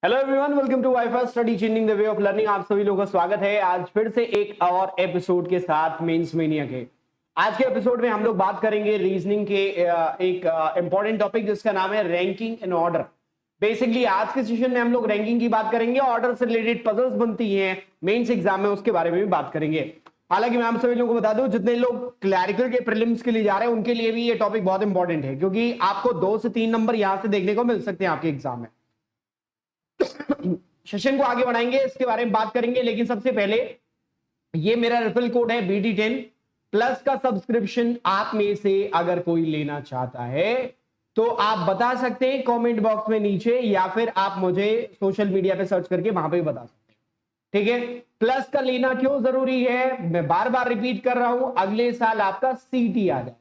Hello everyone, welcome to wifi study changing the way of learning. आप सभी लोगों का स्वागत है आज फिर से एक और एपिसोड के साथ मेंस मेनिया के। आज के एपिसोड में हम लोग बात करेंगे रीजनिंग के एक इंपॉर्टेंट टॉपिक जिसका नाम है रैंकिंग एंड ऑर्डर। बेसिकली आज के सेशन में हम लोग रैंकिंग की बात करेंगे, ऑर्डर से रिलेटेड पजल्स बनती हैं मेंस एग्जाम में, उसके बारे में भी बात करेंगे। हालांकि मैं आप सभी लोगों को बता दूं, जितने लोग क्लैरिकल के प्रीलिम्स के लिए जा रहे हैं उनके लिए भी ये टॉपिक बहुत इंपॉर्टेंट है, क्योंकि आपको 2 से 3 नंबर यहां से देखने को मिल सकते हैं आपके एग्जाम में। सेशन को आगे बढ़ाएंगे, इसके बारे में बात करेंगे, लेकिन सबसे पहले ये मेरा रेफरल कोड है BD10 प्लस का सब्सक्रिप्शन आप में से अगर कोई लेना चाहता है तो आप बता सकते हैं कमेंट बॉक्स में नीचे, या फिर आप मुझे सोशल मीडिया पे सर्च करके वहां पे भी बता सकते हैं। ठीक है, प्लस का लेना क्यों जरूरी है, मैं बार बार रिपीट कर रहा हूं, अगले साल आपका सीटी आ जाए।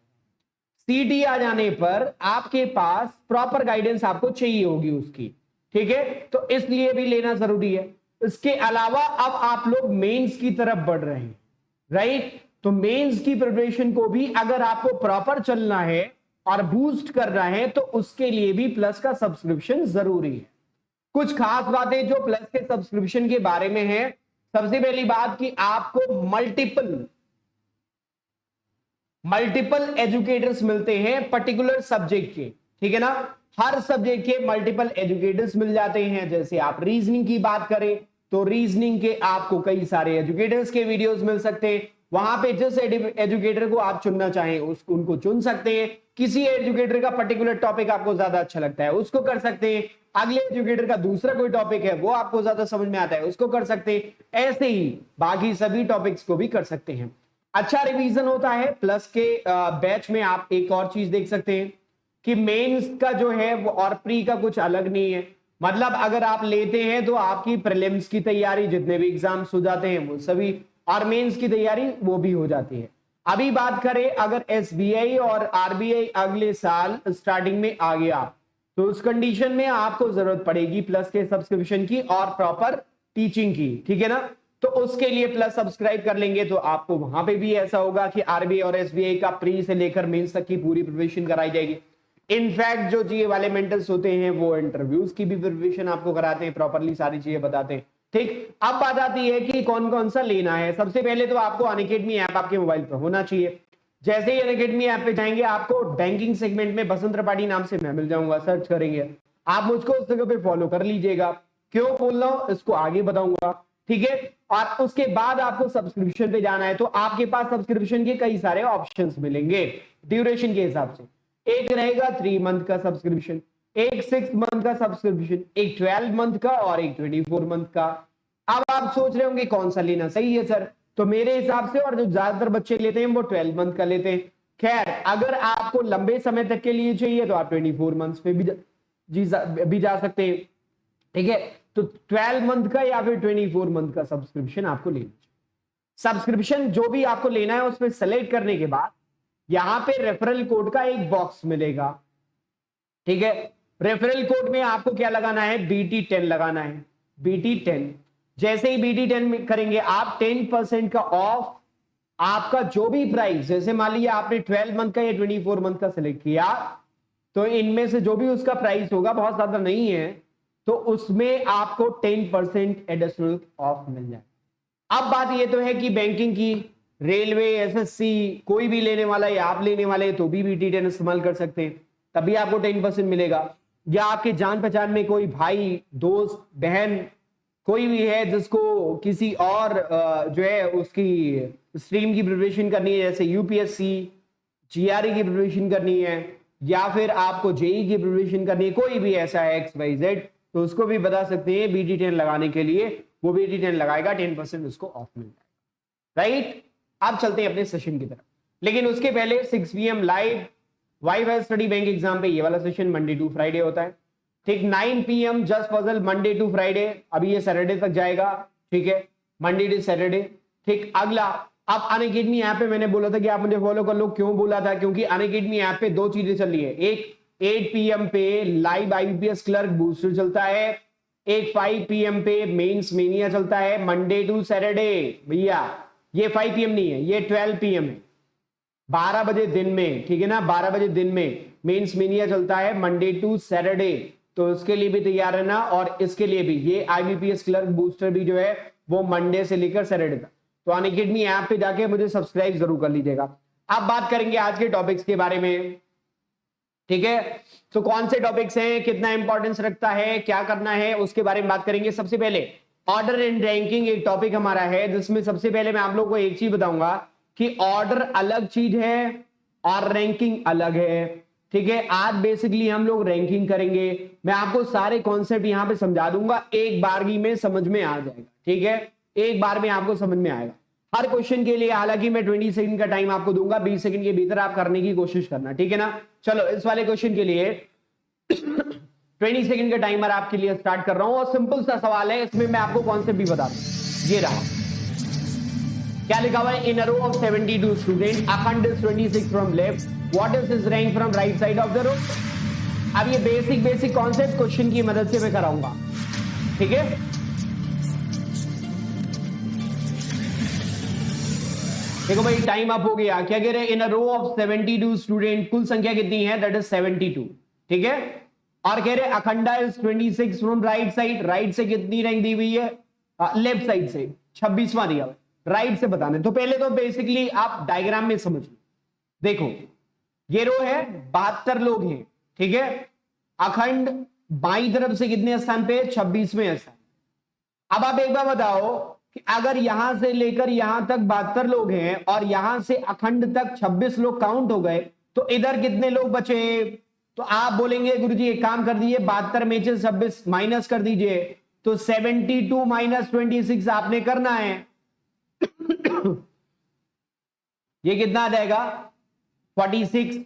सीटी आ जाने पर आपके पास प्रॉपर गाइडेंस आपको चाहिए होगी उसकी। ठीक है, तो इसलिए भी लेना जरूरी है। इसके अलावा अब आप लोग मेंस की तरफ बढ़ रहे हैं, राइट? तो मेंस की प्रिपरेशन को भी अगर आपको प्रॉपर चलना है और बूस्ट करना है तो उसके लिए भी प्लस का सब्सक्रिप्शन जरूरी है। कुछ खास बातें जो प्लस के सब्सक्रिप्शन के बारे में है, सबसे पहली बात कि आपको मल्टीपल एजुकेटर्स मिलते हैं पर्टिकुलर सब्जेक्ट के। ठीक है ना, हर सब्जेक्ट के मल्टीपल एजुकेटर्स मिल जाते हैं। जैसे आप रीजनिंग की बात करें तो रीजनिंग के आपको कई सारे एजुकेटर्स के वीडियोस मिल सकते हैं। वहां पे जिस एजुकेटर को आप चुनना चाहें उनको चुन सकते हैं। किसी एजुकेटर का पर्टिकुलर टॉपिक आपको ज्यादा अच्छा लगता है उसको कर सकते हैं, अगले एजुकेटर का दूसरा कोई टॉपिक है वो आपको ज्यादा समझ में आता है उसको कर सकते हैं। ऐसे ही बाकी सभी टॉपिक्स को भी कर सकते हैं। अच्छा रिवीजन होता है प्लस के बैच में। आप एक और चीज देख सकते हैं कि मेंस का जो है वो और प्री का कुछ अलग नहीं है। मतलब अगर आप लेते हैं तो आपकी प्रीलिम्स की तैयारी, जितने भी एग्जाम्स हो जाते हैं वो सभी, और मेंस की तैयारी वो भी हो जाती है। अभी बात करें अगर SBI और RBI अगले साल स्टार्टिंग में आ गया तो उस कंडीशन में आपको जरूरत पड़ेगी प्लस के सब्सक्रिप्शन की और प्रॉपर टीचिंग की। ठीक है ना, तो उसके लिए प्लस सब्सक्राइब कर लेंगे तो आपको वहां पे भी ऐसा होगा कि RBI और SBI का प्री से लेकर मेंस तक की पूरी प्रिपरेशन कराई जाएगी। इनफैक्ट जो GA वाले मेंटर्स होते हैं वो इंटरव्यूज की भी प्रिपरेशन आपको कराते हैं, प्रॉपरली सारी चीजें बताते हैं। ठीक, अब बात आती है कि कौन कौन सा लेना है। सबसे पहले तो आपको अनअकैडमी ऐप आपके मोबाइल पर होना चाहिए। जैसे ही अनअकैडमी ऐप पे जाएंगे आपको बैंकिंग सेगमेंट में बसंत त्रिपाठी नाम से मैं मिल जाऊंगा, सर्च करेंगे आप मुझको उस जगह पे फॉलो कर लीजिएगा। क्यों बोल रहा हूं इसको आगे बताऊंगा। ठीक है, और उसके बाद आपको सब्सक्रिप्शन पे जाना है तो आपके पास सब्सक्रिप्शन के कई सारे ऑप्शंस मिलेंगे ड्यूरेशन के हिसाब से। एक रहेगा 3 मंथ का सब्सक्रिप्शन, एक 6 मंथ का सब्सक्रिप्शन, एक 12 मंथ का और एक 24 मंथ का। अब आप सोच रहे होंगे कौन सा लेना सही है सर, तो मेरे हिसाब से और जो ज्यादातर बच्चे लेते हैं वो 12 मंथ का लेते हैं। खैर अगर आपको लंबे समय तक के लिए चाहिए तो आप 24 मंथ पे भी जा सकते हैं। ठीक है, तो 12 मंथ का या फिर 24 मंथ का सब्सक्रिप्शन आपको लेना चाहिए। सब्सक्रिप्शन जो भी आपको लेना है उसमें सेलेक्ट करने के बाद यहां पे रेफरल कोड का एक बॉक्स मिलेगा। ठीक है, रेफरल कोड में आपको क्या लगाना है, BT10 लगाना है। BT10 जैसे ही BT10 करेंगे आप 10% का ऑफ आपका जो भी प्राइस, जैसे मान लीजिए आपने 12 मंथ का या 24 मंथ का सिलेक्ट किया तो इनमें से जो भी उसका प्राइस होगा, बहुत ज्यादा नहीं है, तो उसमें आपको 10% एडिशनल ऑफ मिल जाए। अब बात यह तो है कि बैंकिंग की, रेलवे, SSC कोई भी लेने वाला या आप लेने वाले तो भी BT10 इस्तेमाल कर सकते हैं, तभी आपको 10% मिलेगा। या आपके जान पहचान में कोई भाई, दोस्त, बहन कोई भी है जिसको किसी और जो है उसकी स्ट्रीम की प्रिपरेशन करनी है, जैसे UPSC, GRE की प्रिपरेशन करनी है, या फिर आपको JEE की प्रिपरेशन करनी है, कोई भी ऐसा है XYZ, तो उसको भी बता सकते हैं BT10 लगाने के लिए, वो BT10 लगाएगा, 10% उसको ऑफ मिल जाएगा। राइट, अब चलते हैं अपने सेशन की तरफ, लेकिन उसके पहले 6 PM live wifi study bank exam पे ये वाला सेशन मंडे टू फ्राइडे होता है। ठीक, 9 PM just puzzle Monday to Friday, अभी ये सैटरडे तक जाएगा। ठीक है, मंडे टू सैटरडे। ठीक, अगला अब अनअकैडमी ऐप पे मैंने बोला था कि आप मुझे फॉलो कर लो। क्यों बोला था, क्योंकि अनअकैडमी ऐप पे 2 चीजें चल रही है। एक 8 PM पे लाइव IBPS क्लर्क बूस्टर चलता है, एक 5 PM पे मेंस मेनिया चलता है, मंडे टू सैटरडे। भैया ये 5 PM नहीं है, ये 12 PM है, 12 बजे दिन में। ठीक है ना, 12 बजे दिन में मेंस मेनिया चलता है मंडे टू सैटरडे। तो इसके लिए भी तैयार रहना, और इसके लिए भी ये IBPS क्लर्क बूस्टर भी जो है वो मंडे से लेकर सैटरडे तक। तो अनअकैडमी ऐप पे जाके मुझे सब्सक्राइब जरूर कर लीजिएगा। अब बात करेंगे आज के टॉपिक्स के बारे में, ठीक है। तो कौन से टॉपिक्स हैं, कितना इंपॉर्टेंस रखता है, क्या करना है, उसके बारे में बात करेंगे। सबसे पहले ऑर्डर एंड रैंकिंग एक टॉपिक हमारा है, जिसमें सबसे पहले मैं आप लोग को एक चीज बताऊंगा कि ऑर्डर अलग चीज है और रैंकिंग अलग है, ठीक है। आज बेसिकली हम लोग रैंकिंग करेंगे, मैं आपको सारे कॉन्सेप्ट यहां पे समझा दूंगा, एक बारगी में समझ में आ जाएगा, ठीक है। एक बार में आपको समझ में आएगा हर क्वेश्चन के लिए। हालांकि मैं 20 सेकंड का टाइम आपको दूंगा, 20 सेकंड के भीतर आप करने की कोशिश करना, ठीक है ना। चलो इस वाले क्वेश्चन के लिए 20 सेकंड का टाइमर आपके लिए स्टार्ट कर रहा हूं, और सिंपल सा सवाल है, इसमें मैं आपको कॉन्सेप्ट भी बता दूं। ये रहा, क्या लिखा हुआ है, in a row of 72 student Akhand is 26 from left, what is his rank from right side of the row. अब ये बेसिक कॉन्सेप्ट क्वेश्चन की मदद से मैं कराऊंगा, ठीक है। देखो भाई टाइम अप हो गया। क्या कह रहे हैं, in a row of 72 student, कुल संख्या कितनी है, दैट इज 72, ठीक है। और कह रहे Akhanda is 26 from right side, right से कितनी रैंक दी हुई है, लेफ्ट साइड से 26वां दिया हुआ, राइट से बताना। तो पहले तो बेसिकली आप डायग्राम में समझ लो। देखो ये रो है, 72 लोग हैं, ठीक है। अखंड बाईं तरफ से कितने स्थान पे, 26वें स्थान। अब आप एक बार बताओ कि अगर यहां से लेकर यहां तक 72 लोग हैं और यहां से अखंड तक 26 लोग काउंट हो गए, तो इधर कितने लोग बचे। तो आप बोलेंगे गुरुजी एक काम कर दीजिए, 72 में से 26 माइनस कर दीजिए, तो 72 माइनस 26 आपने करना है। ये कितना आ जाएगा, 46।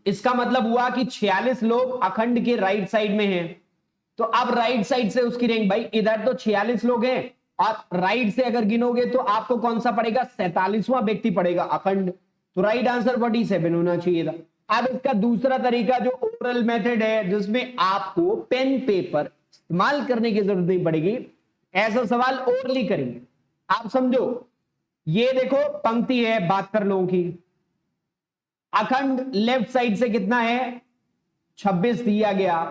इसका मतलब हुआ कि 46 लोग अखंड के राइट साइड में हैं। तो अब राइट साइड से उसकी रैंक, भाई इधर तो 46 लोग हैं और राइट से अगर गिनोगे तो आपको कौन सा पड़ेगा, 47वां व्यक्ति पड़ेगा अखंड। तो राइट आंसर 47 होना चाहिए था। अब इसका दूसरा तरीका जो ओरल मेथड है, जिसमें आपको पेन पेपर इस्तेमाल करने की जरूरत नहीं पड़ेगी, ऐसा सवाल ओरली करेंगे। आप समझो, ये देखो पंक्ति है 72 लोगों की, अखंड लेफ्ट साइड से कितना है, 26 दिया गया,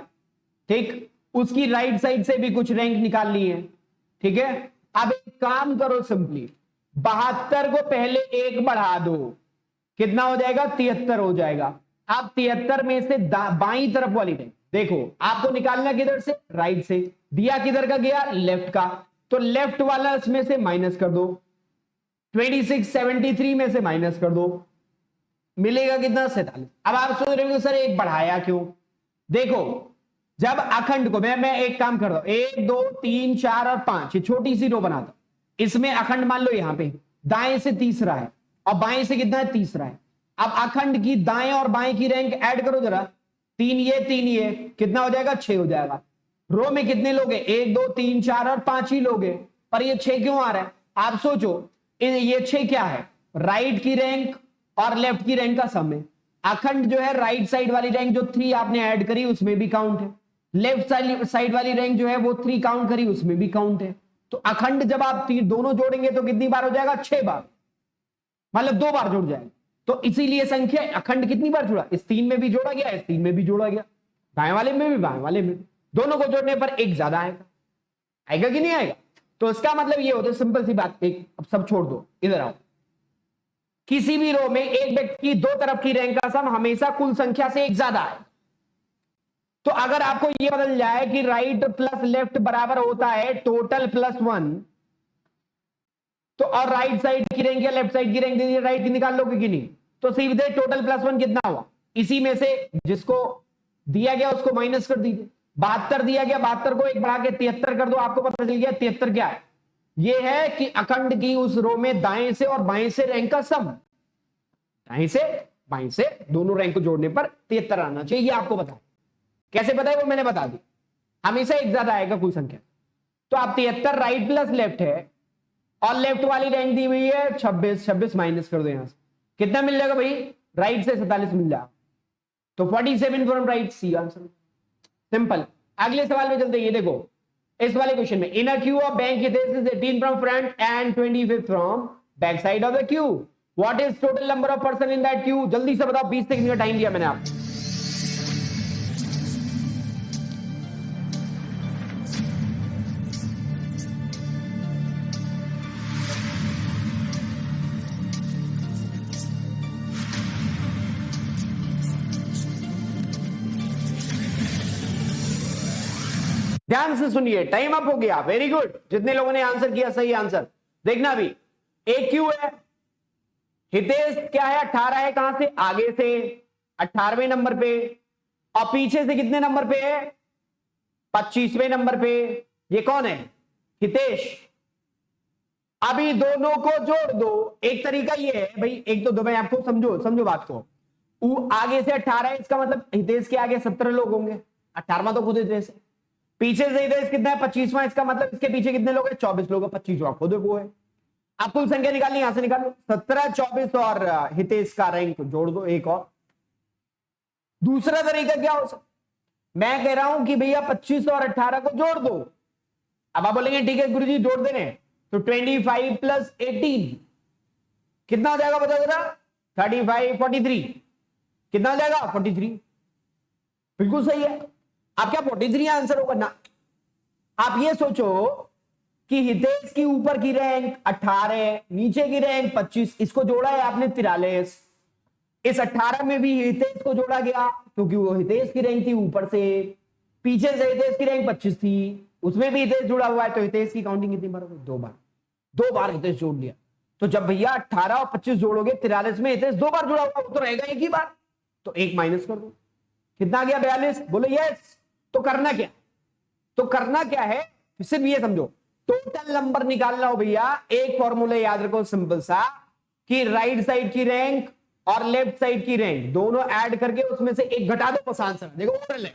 ठीक। उसकी राइट साइड से भी कुछ रैंक निकाल ली है, ठीक है। अब एक काम करो, सिंपली 72 को पहले एक बढ़ा दो, कितना हो जाएगा, 73 हो जाएगा। अब 73 में से बाईं तरफ वाली रैंक देखो, आपको निकालना किधर से, राइट से, दिया किधर का गया, लेफ्ट का, तो लेफ्ट वाला इसमें से माइनस कर दो, 26 73 में से माइनस कर दो, मिलेगा कितना, 47। अब आप सोच रहे हो सर एक बढ़ाया क्यों। देखो जब अखंड को मैं एक काम कर रहा हूं, 1 2 3 4 और 5, ये छोटी सी रो बनाता, इसमें अखंड मान लो यहां पे दाएं से तीसरा है और बाएं से कितना है, तीसरा है। अब अखंड की दाएं और बाएं की रैंक ऐड करो जरा, 3 ये कितना हो जाएगा, 6 हो जाएगा। रो में कितने लोग हैं, 1 2 3 4 और 5 ही लोग हैं, पर ये 6 क्यों आ रहा है। आप सोचो ये 6 क्या है, राइट की रैंक और लेफ्ट की रैंक का सम है। अखंड जो है राइट साइड वाली रैंक जो 3 आपने ऐड करी उसमें भी काउंट है, लेफ्ट साइड वाली रैंक जो है वो 3 काउंट करी उसमें भी काउंट है। तो अखंड जब आप दोनों जोड़ेंगे तो कितनी बार हो जाएगा, 6 बार, मतलब 2 बार जुड़ जाएगा। तो इसीलिए संख्या अखंड कितनी बार जुड़ा, इस 3 में भी जोड़ा गया, इस 3 में भी जोड़ा गया, दाएं वाले में भी बाएं वाले में, दोनों को जोड़ने पर एक ज्यादा आएगा, आएगा कि नहीं आएगा। तो इसका मतलब ये होता है, सिंपल सी बात, एक अब सब छोड़ दो, इधर आओ। किसी भी रो में एक व्यक्ति की 2 तरफ की रैंक का सम हमेशा कुल संख्या से एक ज्यादा है। तो अगर आपको यह बदल जाए कि राइट प्लस लेफ्ट बराबर होता है टोटल प्लस 1, तो और राइट साइड की रैंक या लेफ्ट साइड की रैंक दीजिए, राइट की निकाल लोगे कि नहीं, तो सीधे टोटल प्लस 1 कितना हुआ, इसी में से जिसको दिया गया उसको माइनस कर दीजिए। 72 दिया गया, 72 को एक बढ़ा के 73 कर दो, आपको पता चल गया 73 क्या है, यह है कि अखंड की उस रो में दाएं से और बाएं से रैंक का सम, दाएं से बाएं से दोनों रैंक को जोड़ने पर 73 आना चाहिए। ये आपको पता है, कैसे पता है वो मैंने बता दी, हमेशा एक ज्यादा आएगा कुल संख्या। तो आप 73 राइट प्लस लेफ्ट है और लेफ्ट वाली रैंक दी हुई है 26, 26 माइनस कर दो यहां से, कितना मिल जाएगा भाई, राइट से 47 मिल जाएगा, तो 47 from right, C answer, simple. अगले सवाल में चलते हैं, ये देखो इस वाले क्वेश्चन में, inner Q of bank is 18 from front end 25 from back side of the Q, what is total number of person in that Q. जल्दी से बताओ, 20 सेकंड का टाइम दिया मैंने आपको। ध्यान से सुनिए, टाइम अप हो गया, वेरी गुड। जितने लोगों ने आंसर किया सही आंसर, देखना भी। एक क्यू है, हितेश क्या है 18 है, कहां से आगे से 18वें नंबर पे, और पीछे से कितने नंबर पे है 25वें नंबर पे। ये कौन है हितेश। अभी दोनों को जोड़ दो। एक तरीका ये है भाई, एक तो दो, मैं आपको समझो बात को। आगे से 18 है, इसका मतलब हितेश के आगे 17 लोग होंगे, 18वां तो खुद हितेश है। पीछे से हितेश कितना है 25वां, इसका मतलब इसके पीछे कितने लोग हैं 24 लोग, 25वां खुद वो है। आप कुल संख्या निकालनी, यहां से निकाल लो 17, 24 और हितेश का रैंक जोड़ दो एक और। दूसरा तरीका क्या हो सकता, मैं कह रहा हूं कि भैया 25 और 18 को जोड़ दो। अब आप बोलेंगे ठीक है गुरुजी जोड़ दे रहे, तो 25 प्लस 18 कितना हो जाएगा बता जरा, 35 43 कितना हो जाएगा 43। बिल्कुल सही है। आप क्या 43 आंसर होगा ना। आप ये सोचो कि हितेश की ऊपर की रैंक 18, नीचे की रैंक 25, इसको जोड़ा है आपने 43। इस 18 में भी हितेश को जोड़ा गया क्योंकि वो हितेश की रैंक थी ऊपर से, पीछे से हितेश की रैंक 25 थी, उसमें भी हितेश जुड़ा हुआ है, तो हितेश की काउंटिंग कितनी बार होगी, दो बार हितेश जोड़ लिया। तो जब भैया 18 और 25 जोड़ोगे 43 में हितेश 2 बार जुड़ा हुआ, तो रहेगा एक ही बार, तो एक माइनस कर दो, कितना गया 42। बोलो यस। तो करना क्या है, सिर्फ ये समझो, टोटल नंबर निकालना हो भैया, एक फॉर्मूला याद रखो सिंपल सा, कि राइट साइड की रैंक और लेफ्ट साइड की रैंक दोनों ऐड करके उसमें से एक घटा दो, बस आंसर देखो ओवरऑल है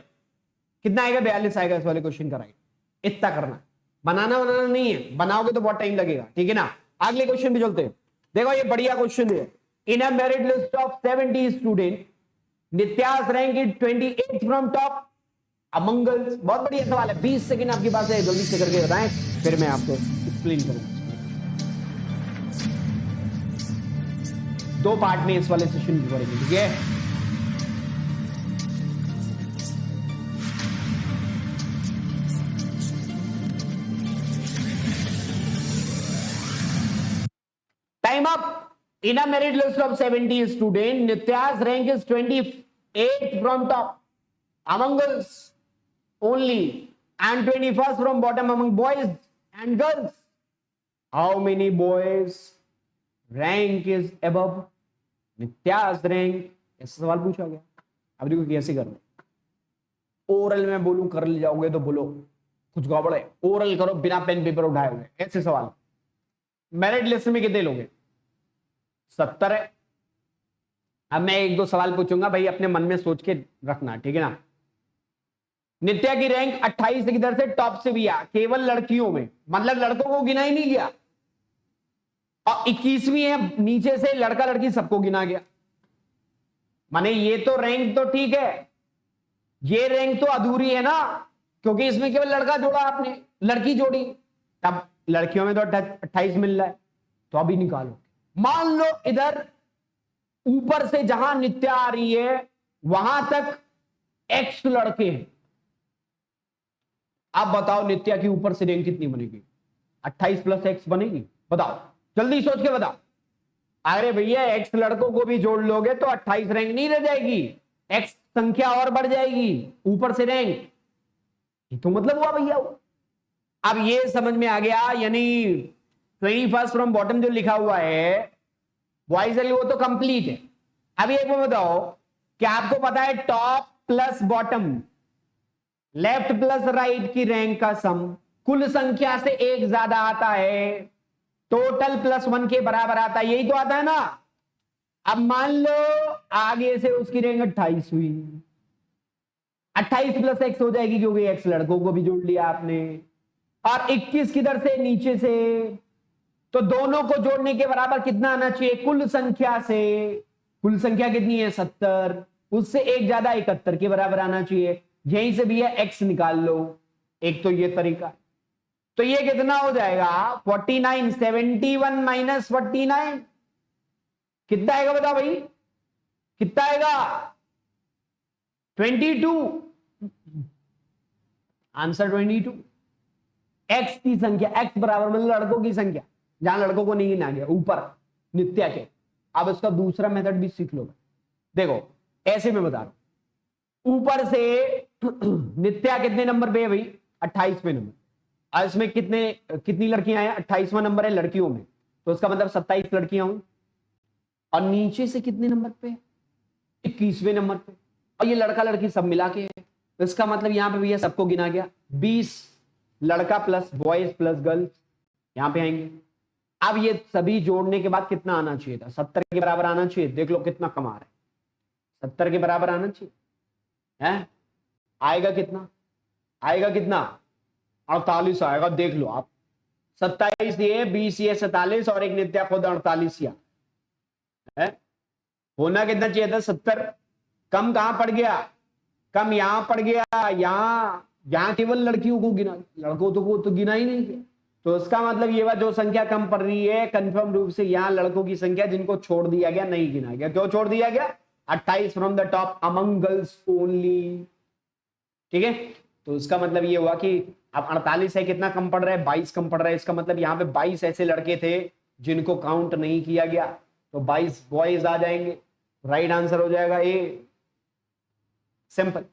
कितना आएगा, 42 आएगा इस वाले क्वेश्चन का राइट। इतना करना, बनाना नहीं है, बनाओगे तो बहुत टाइम लगेगा, ठीक है ना। अगले क्वेश्चन पे चलते हैं। देखो ये बढ़िया क्वेश्चन है। In a merit list of 70 student, Nitya's rank is 28 from top among girls. बहुत बढ़िया सवाल है, 20 सेकंड आपके पास है, जल्दी से करके बताएं, फिर मैं आपको एक्सप्लेन करूंगा। 2 पार्ट में इस वाले सेशन को करेंगे, ठीक है। Time up. In a merit list of 70 students, Nitya's rank is 28 from top among girls only and 21st from bottom among boys and girls. How many boys rank is above Nitya's rank? ऐसा सवाल पूछा गया। अब देखो कैसे करना, oral में बोलूं कर ले जाओगे तो बोलो कुछ गड़बड़ है, ओरल करो बिना पेन पेपर उठाए हुए, ऐसे सवाल। मेरिट लिस्ट में कितने लोग हैं 70 है। अब मैं एक दो सवाल पूछूंगा भाई, अपने मन में सोच के रखना, ठीक है ना। नित्या की रैंक 28 किधर से टॉप से भी आ, केवल लड़कियों में, मतलब लड़कों को गिना ही नहीं गया, और 21वीं है नीचे से लड़का लड़की सबको गिना गया। माने ये तो रैंक तो ठीक है, ये रैंक तो अधूरी है ना, क्योंकि इसमें केवल लड़का जोड़ा आपने, लड़की जोड़ी, तब लड़कियों में तो 28 मिल रहा है, तो अभी निकालो। मान लो इधर ऊपर से जहां नित्या आ रही है वहां तक एक्स लड़के हैं। आप बताओ नित्या की ऊपर से रैंक कितनी बनेगी, 28 प्लस एक्स बनेगी, बताओ जल्दी सोच के बताओ। अरे भैया एक्स लड़कों को भी जोड़ लोगे तो 28 रैंक नहीं रह जाएगी, एक्स संख्या और बढ़ जाएगी ऊपर से रैंक, ये तो मतलब हुआ भैया। अब ये समझ में आ गया, यानी 21st फ्रॉम बॉटम जो लिखा हुआ है बॉयज वो तो कंप्लीट है। अब ये बताओ क्या आपको पता है top plus bottom, left plus right की रैंक का सम कुल संख्या से एक ज्यादा आता है, टोटल प्लस 1 के बराबर आता है, यही तो आता है ना। अब मान लो आगे से उसकी रैंक 28 हुई, 28 प्लस एक्स हो जाएगी क्योंकि एक्स लड़कों को भी जोड़ लिया आपने, और 21 किधर से नीचे से, तो दोनों को जोड़ने के बराबर कितना आना चाहिए कुल संख्या से, कुल संख्या कितनी है 70, उससे एक ज्यादा 71 के बराबर आना चाहिए, यहीं से भी है एक्स निकाल लो। एक तो ये तरीका, तो ये कितना हो जाएगा 49, 71 माइनस 49 कितना आएगा बताओ भाई, कितना आएगा 22, आंसर 22। एक्स की संख्या, एक्स बराबर मतलब लड़कों की संख्या, जहां लड़कों को नहीं गिना गया ऊपर नित्या के। अब इसका दूसरा मेथड भी सीख लो, देखो ऐसे में बता रहा हूं, ऊपर से नित्या कितने नंबर पे है भाई 28वें नंबर। और इसमें कितनी लड़कियां हैं? 28वां नंबर है लड़कियों में, तो इसका मतलब 27 लड़कियां हुई। और नीचे से कितने नंबर पे? 21वें नंबर पे। और ये लड़का लड़की सब मिला के है, तो इसका मतलब यहां पे भैया सबको गिना गया, 20 लड़का प्लस बॉयज प्लस गर्ल्स यहां पे आएंगे। अब ये सभी जोड़ने के बाद कितना आना चाहिए था? 70 के बराबर आना चाहिए। देख लो कितना कमा रहे हैं, 70 के बराबर आना चाहिए है। आएगा कितना? आएगा कितना? 48 आएगा। देख लो आप, 27 ये, 20 ये, 47 और एक नित्या खुद 48 या है। होना कितना चाहिए था? 70। कम कहां पड़ गया? कम यहां पड़ गया। यहां केवल लड़कियों को गिना, लड़कों को तो गिना ही नहीं। तो इसका मतलब ये जो संख्या कम पड़ रही है कंफर्म रूप से यहां लड़कों की संख्या जिनको छोड़ दिया गया, नहीं गिना गया। क्यों छोड़ दिया गया? 28 from the top among girls only. ठीक है, तो इसका मतलब ये हुआ कि अब 48 है, कितना कम पड़ रहा है? 22 कम पड़ रहा है। इसका मतलब यहां पे 22 ऐसे लड़के थे जिनको काउंट नहीं किया गया, तो 22 बॉयज आ जाएंगे। राइट आंसर हो जाएगा ए, सिंपल।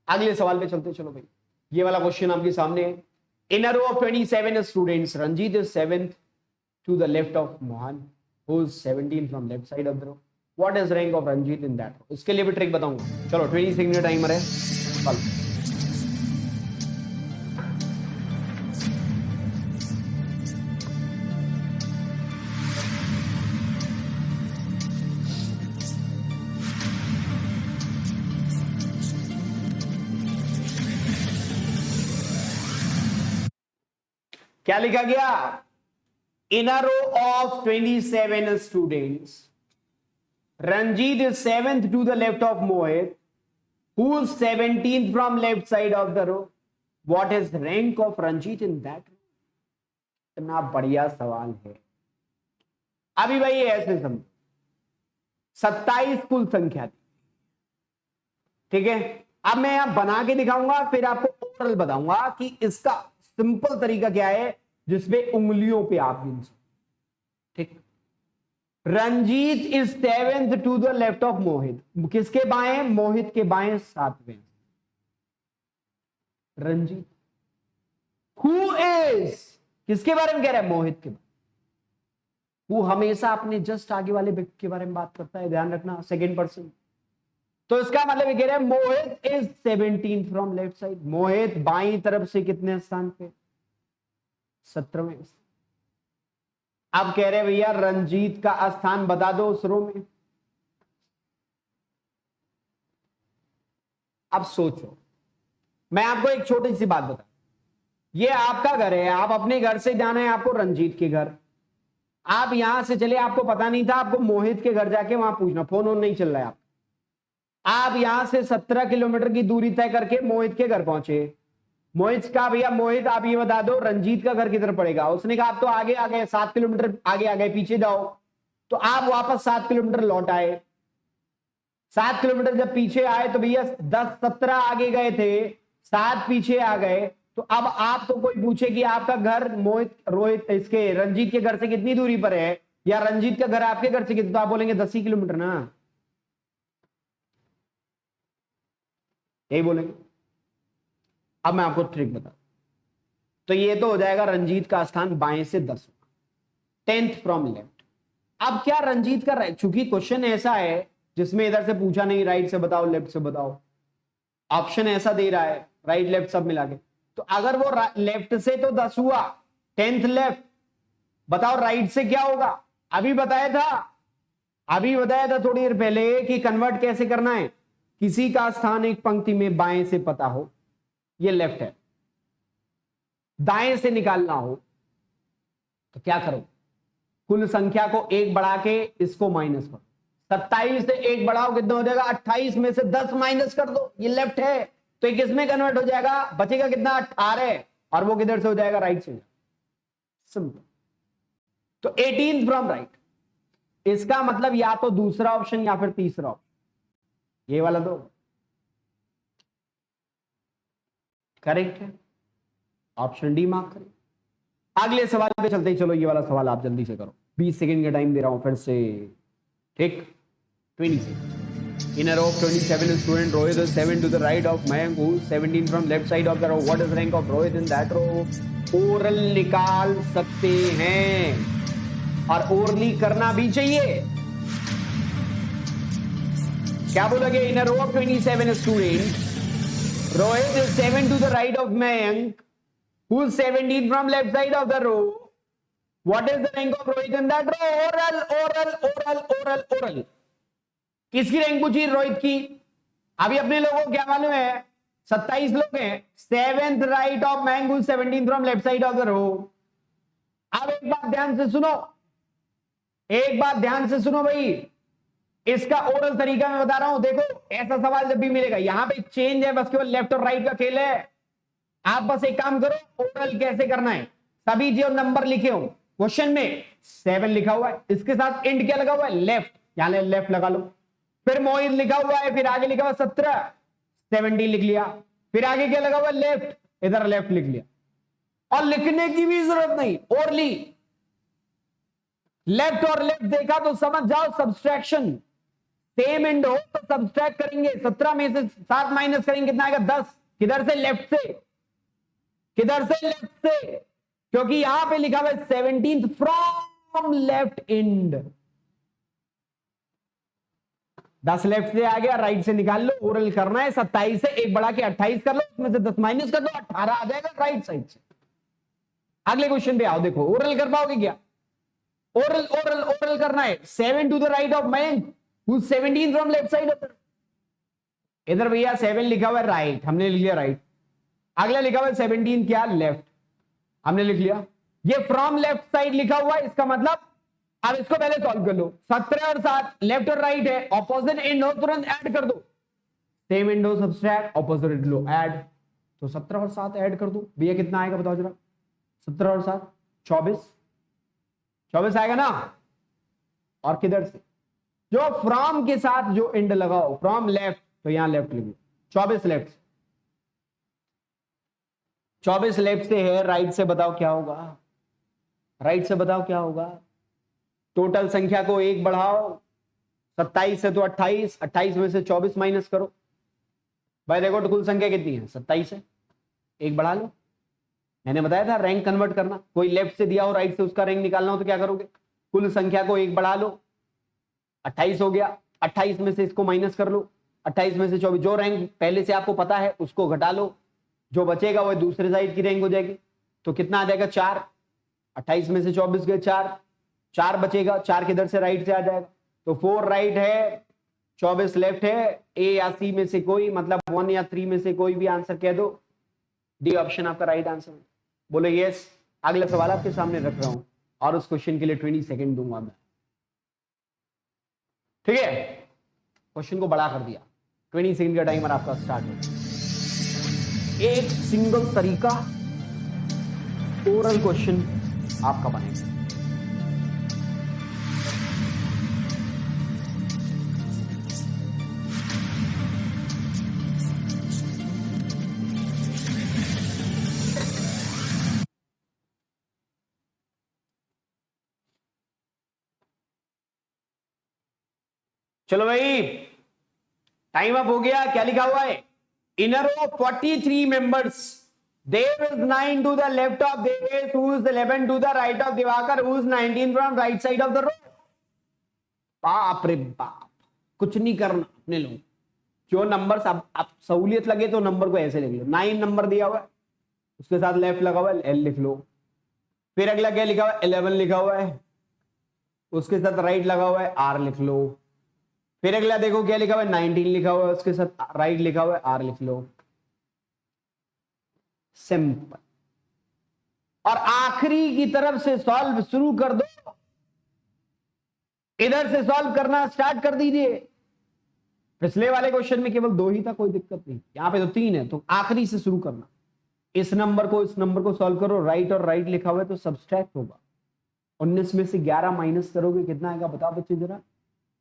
अगले सवाल पे चलते। चलो भाई, ये वाला क्वेश्चन आपके सामने है। In a row of 27 students, Ranjeet is 7th to the left of Mohan, who is 17 from left side of the row. What is rank of Ranjeet in that row? इसके लिए भी ट्रिक बताऊंगा। चलो 20 सेकंड टाइमर है, चलो। क्या लिखा गया? In a row of 27 students, Ranjeet is 7th to the left of Mohit, who is 17th from left side of the row. What is rank of Ranjeet in that row? इतना बढ़िया सवाल है। अभी भाई ऐसे समझो, 27 कुल संख्या थी, ठीक है। अब मैं यहां बना के दिखाऊंगा, फिर आपको ओरल बताऊंगा कि इसका सिंपल तरीका क्या है जिसमें उंगलियों पे आप गिन सकते। ठीक, Ranjeet is 7th to the left of Mohit. किसके बाएं? मोहित के बाएं 7वें। रंजीत हु इज, किसके बारे में कह रहा है? मोहित के बारे में। वो हमेशा अपने जस्ट आगे वाले व्यक्ति के बारे में बात करता है, ध्यान रखना, सेकंड पर्सन। तो इसका मतलब ये कह रहा है Mohit is 17th from left side. Mohit बाईं तरफ से कितने स्थान पे? 17वें। अब कह रहे भैया रंजीत का स्थान बता दो उस रो में। अब सोचो, मैं आपको एक छोटी सी बात बता, ये आपका घर है, आप अपने घर से जाना है आपको रंजीत के घर। आप यहां से चले, आपको पता नहीं था, आपको मोहित के घर जाके वहां पूछना, फोन ऑन नहीं चल रहा है आप यहां से 17 किलोमीटर की दूरी तय करके मोहित के घर पहुंचे। मोहित का भैया, मोहित आप ये बता दो रंजीत का घर किधर पड़ेगा? उसने कहा आप तो आगे आ गए, 7 किलोमीटर आगे आ गए, पीछे जाओ। तो आप वापस 7 किलोमीटर लौट आए। 7 किलोमीटर जब पीछे आए तो भैया 10-17 आगे गए थे, 7 पीछे आ गए। तो अब आप तो कोई पूछे कि आपका घर रोहित इसके रंजीत के घर से कितनी दूरी पर है, या रंजीत का घर आपके घर से कितना, तो आप बोलेंगे 10 ही किलोमीटर ना, यही बोलेंगे। अब मैं आपको ट्रिक बता, तो ये तो हो जाएगा रंजीत का स्थान बाएं से 10, 10th फ्रॉम लेफ्ट। अब क्या रंजीत का, चूंकि क्वेश्चन ऐसा है जिसमें इधर से पूछा नहीं राइट से बताओ लेफ्ट से बताओ, ऑप्शन ऐसा दे रहा है राइट लेफ्ट सब मिला के, तो अगर वो लेफ्ट से तो 10 हुआ, 10th लेफ्ट, बताओ राइट से क्या होगा? अभी बताया था थोड़ी देर पहले कि कन्वर्ट कैसे करना है। किसी का स्थान एक पंक्ति में बाएं से पता हो, ये लेफ्ट है, दाएं से निकालना हो तो क्या करो? कुल संख्या को 1 बढ़ा के इसको माइनस करो। 27 से 1 बढ़ाओ कितना हो जाएगा? 28 में से 10 माइनस कर दो, ये लेफ्ट है, तो किस में कन्वर्ट हो जाएगा? बचेगा कितना? 18, और वो किधर से हो जाएगा? राइट से। सिंपल। तो 18th फ्रॉम राइट, इसका मतलब या तो दूसरा ऑप्शन या फिर तीसरा ऑप्शन, ये वाला दो करेक्ट है, ऑप्शन डी मार्क करें। अगले सवाल पे चलते ही, चलो ये वाला सवाल आप जल्दी से करो, 20 सेकंड का टाइम दे रहा हूं फिर से, ठीक, 20 second. In a row of 27 student, Rohit is 7 to the right of Mayank, who is 17 from left side of the row. What is rank of Rohit in that row? Oral निकाल सकते हैं और orally करना भी चाहिए. क्या बोलोगे? In a row of 27 students, Rohit is 7 to the right of Mayank, who is 17 from left side of the row. What is the rank of Rohit in that row? Oral, oral, oral, oral, oral. किसकी rank पूछी? रोहित की. अभी अपने लोगों को क्या मालूम है? 27 लोग हैं. 7th right of Mangu, 17 from left side of the row. अब एक बात ध्यान से सुनो, एक बात ध्यान से सुनो भाई. इसका ओरल तरीका मैं बता रहा हूं. देखो, ऐसा सवाल जब भी मिलेगा, यहां पे चेंज है, बस केवल लेफ्ट और राइट का खेल है. आप बस एक काम करो, ओरल कैसे करना है. सभी जो नंबर लिखे हो क्वेश्चन में 7 लिखा हुआ है, इसके साथ एंड क्या लगा हुआ है? लेफ्ट. यहां लेफ्ट लगा लो. फिर मोहित लिखा हुआ है, फिर आगे लिखा हुआ 17, 17 लिख लिया. फिर आगे क्या लगा हुआ? लेफ्ट. इधर लेफ्ट लिख लिया. और लिखने की भी जरूरत नहीं, ओरली. लेफ्ट और लेफ्ट देखा तो समझ जाओ सब्सट्रैक्शन. सेम एंड हो तो सब्सट्रैक्ट करेंगे. 17 में से 7 माइनस करेंगे, कितना आएगा? 10. किधर से? लेफ्ट से. किधर से? लेफ्ट से. क्योंकि यहां पे लिखा हुआ है 17th from left and. 10 left से आ गया, राइट से निकाल लो. ओरल करना है. 27 से 1 बढ़ा के 28 कर लो, उसमें से 10 माइनस कर दो, 18 आ जाएगा राइट साइड से. अगले क्वेश्चन पे आओ. देखो, ओरल कर पाओगे क्या? ओरल ओरल ओरल करना है. 7 to the right of Mayank, 17 from left side of. इधर भैया 7 लिखा हुआ है राइट, हमने लिख लिया राइट. अगला लिखा हुआ है 17 क्या? लेफ्ट, हमने लिख लिया. ये फ्रॉम लेफ्ट साइड लिखा हुआ है, इसका मतलब अब इसको पहले सॉल्व कर लो. 17 और 7 लेफ्ट और राइट है, ऑपोजिट एंड हो, तुरंत ऐड कर दो. सेम एंड हो, सब्सट्रैक्ट, ऑपोजिट लो, ऐड. तो 17 और 7 ऐड कर दो भैया, कितना आएगा बताओ जरा? 17 और 7 24. 24 आएगा ना. और किधर से? जो फ्रॉम के साथ जो एंड लगाओ, फ्रॉम लेफ्ट, तो यहां लेफ्ट लिख लो. 24 लेफ्ट, 24 लेफ्ट से है. राइट से बताओ क्या होगा? राइट से बताओ क्या होगा? टोटल संख्या को 1 बढ़ाओ. 27 से तो 28, 28 में से 24 माइनस करो. भाई देखो तो कुल संख्या कितनी है? 27 है. 1 बढ़ा लो. मैंने बताया था रैंक कन्वर्ट करना. कोई लेफ्ट से दिया हो, राइट से उसका रैंक निकालना हो तो क्या करोगे? कुल संख्या को 1 बढ़ा लो. 28 हो गया. 28 में से इसको माइनस कर लो. 28 में से 24, जो रैंक पहले से आपको पता है उसको घटा लो. जो बचेगा वो दूसरे साइड की रैंक हो जाएगी. तो कितना आ जाएगा? 4. 28 में से 24 गए 4, 4 बचेगा. 4 किधर से? राइट से आ जाएगा. तो 4 राइट है, 24 लेफ्ट है. ए या सी में से कोई, मतलब 1 या 3 में से कोई भी आंसर कह दो. डी ऑप्शन आपका राइट आंसर है. बोलो यस. अगला सवाल आपके सामने रख रहा हूं और उस क्वेश्चन के लिए 20 सेकेंड दूंगा मैं. ठीक है, क्वेश्चन को बड़ा कर दिया. 20 सेकेंड का टाइमर आपका स्टार्ट हो. एक सिंगल तरीका ओरल क्वेश्चन आपका बनेगा. चलो भाई, टाइम अप हो गया. क्या लिखा हुआ है? In a row of 43 members, Dev is 9 to the left of Devesh, who is 11 to the right of Divakar, who is 19 from right side of the row. बाप रे बाप, कुछ नहीं करना अपने लोग. जो नंबर आप सहूलियत लगे तो नंबर को ऐसे लिख लो. 9 नंबर दिया हुआ है, उसके साथ लेफ्ट लगा हुआ है, एल लिख लो. फिर अगला क्या लिखा हुआ है? 11 लिखा हुआ है, उसके साथ राइट लगा हुआ है, आर लिख लो. फिर अगला देखो क्या लिखा हुआ है? 19 लिखा हुआ है, उसके साथ राइट लिखा हुआ है, आर लिख लो. सिंपल. और आखिरी की तरफ से सॉल्व शुरू कर दो. इधर से सॉल्व करना स्टार्ट कर दीजिए. पिछले वाले क्वेश्चन में केवल 2 ही था, कोई दिक्कत नहीं. यहां पे तो 3 है, तो आखिरी से शुरू करना. इस नंबर को सॉल्व करो. राइट और राइट लिखा हुआ है तो सब्सट्रैक्ट होगा. 19 में से 11 माइनस करोगे, कितना आएगा बताओ बच्चे जरा?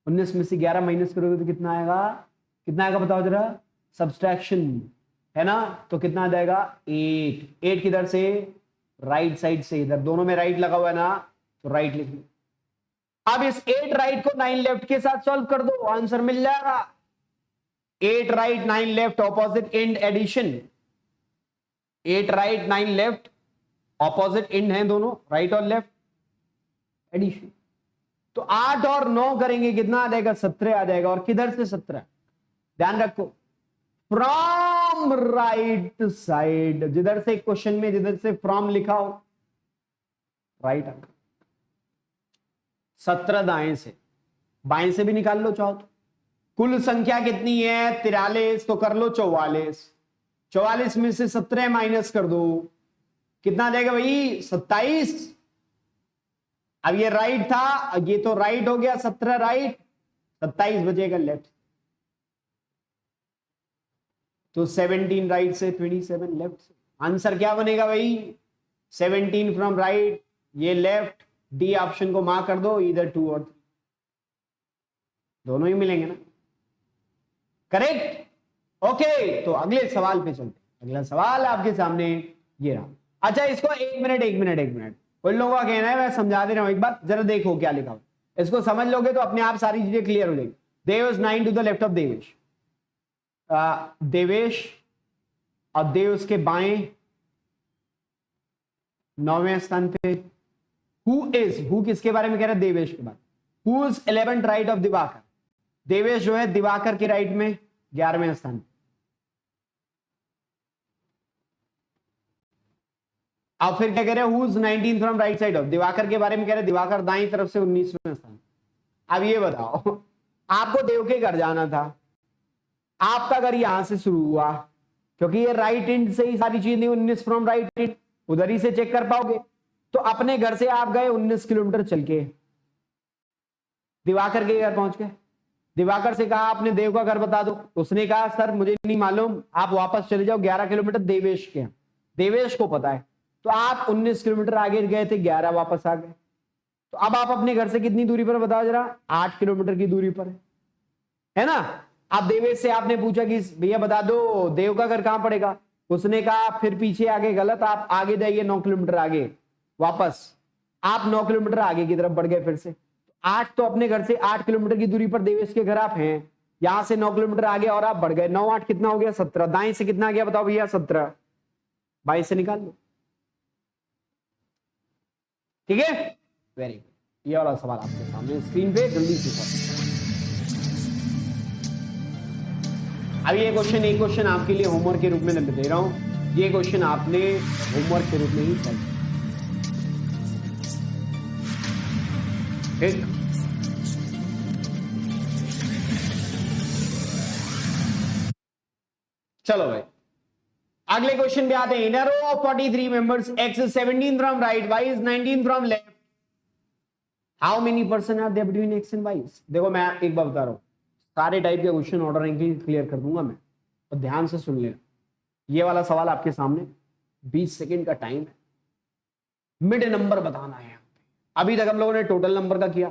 19 में से 11 माइनस करोगे तो कितना आएगा? कितना आएगा बताओ जरा? सब्सट्रैक्शन है ना. तो कितना आ जाएगा? 8. 8 किधर से? राइट साइड से. इधर दोनों में राइट लगा हुआ है ना, तो राइट लिख लो. अब इस 8 राइट को 9 लेफ्ट के साथ सॉल्व कर दो, आंसर मिल जाएगा. 8 right 9 left opposite end addition, 8 right 9 left opposite end है दोनों, राइट और लेफ्ट, एडिशन। तो 8 और 9 करेंगे कितना आ जाएगा, 17 आ जाएगा। और किधर से 17, ध्यान रखो फ्रॉम राइट साइड, जिधर से क्वेश्चन में जिधर से फ्रॉम लिखा हो राइट आंसर। 17 दाएं से, बाएं से भी निकाल लो चाहो तो। कुल संख्या कितनी है 43, तो कर लो 44, 44 में से 17 माइनस कर दो, कितना आ जाएगा भाई 27। अब ये राइट था, ये तो राइट हो गया, 17 राइट, 27 बचेगा लेफ्ट। तो 17 राइट से 27 लेफ्ट से। आंसर क्या बनेगा भाई 17 फ्रॉम राइट, ये लेफ्ट, डी ऑप्शन को मार्क कर दो, इधर 2 और 3 दोनों ही मिलेंगे ना, करेक्ट। ओके, तो अगले सवाल पे चलते हैं। अगला सवाल आपके सामने ये रहा। अच्छा, इसको एक मिनट उन लोगों का कहना है, मैं समझा दे रहा हूं एक बार, जरा देखो क्या लिखा हुआ। इसको समझ लोगे तो अपने आप सारी चीजें क्लियर हो जाएगी। Dev is 9 to the left of Devesh, Devesh और देव उसके बाएं 9वें स्थान पे। हु किसके बारे में कह रहा है, देवेश के बारे में। Who is 11th right of Diwakar, Devesh जो है दिवाकर के राइट में 11वें स्थान पे। अब फिर क्या कह रहे हैं, who is 19th from right side of, Diwakar के बारे में कह रहे हैं दिवाकर दाईं तरफ से 19वें स्थान। अब ये बताओ, आपको देव के घर जाना था, आपका घर यहां से शुरू हुआ, क्योंकि ये राइट एंड से ही सारी चीजें 19 फ्रॉम राइट एंड, उधर ही से चेक कर पाओगे। तो अपने घर से आप गए 19 किलोमीटर चल के, दिवाकर के घर पहुंच गए। दिवाकर से कहा आपने देव का घर बता दो, उसने कहा सर मुझे नहीं मालूम, आप वापस चले जाओ 11 किलोमीटर देवेश के, देवेश को पता है। तो आप 19 किलोमीटर आगे गए थे, 11 वापस आ गए। तो अब आप अपने घर से कितनी दूरी पर बताओ जरा, 8 किलोमीटर की दूरी पर है ना। आप देवेश से आपने पूछा कि भैया बता दो देव का घर कहां पड़ेगा, उसने कहा फिर पीछे आगे गलत, आप आगे जाइए 9 किलोमीटर आगे वापस। आप 9 किलोमीटर आगे की तरफ बढ़ गए फिर से। 8 तो अपने घर से 8 किलोमीटर की दूरी पर देवेश के घर आप हैं, यहां से 9 किलोमीटर आगे और आप बढ़ गए। 9 8 कितना हो गया 17, दाएं से कितना आ गया बताओ भैया 17, 22 से निकाल लो। ठीक है, वेरी गुड। ये वाला सवाल आपके सामने स्क्रीन पे जल्दी से सॉल्व। अब ये क्वेश्चन एक क्वेश्चन आपके लिए होमवर्क के रूप में दे रहा हूं, ये क्वेश्चन आपने होमवर्क के रूप में ही सॉल्व। ठीक, चलो भाई अगले क्वेश्चन पे आते हैं। In a row of 43 members, x is 17 from right, y is 19 from left. How many person are there between x and y? देखो मैं एक बार बता रहा हूं, सारे टाइप के क्वेश्चन ऑर्डर रैंकिंग क्लियर कर दूंगा मैं, और ध्यान से सुन लेना। ये वाला सवाल आपके सामने 20 सेकंड का टाइम है, मिड नंबर बताना है। अभी तक हम लोगों ने टोटल नंबर का किया,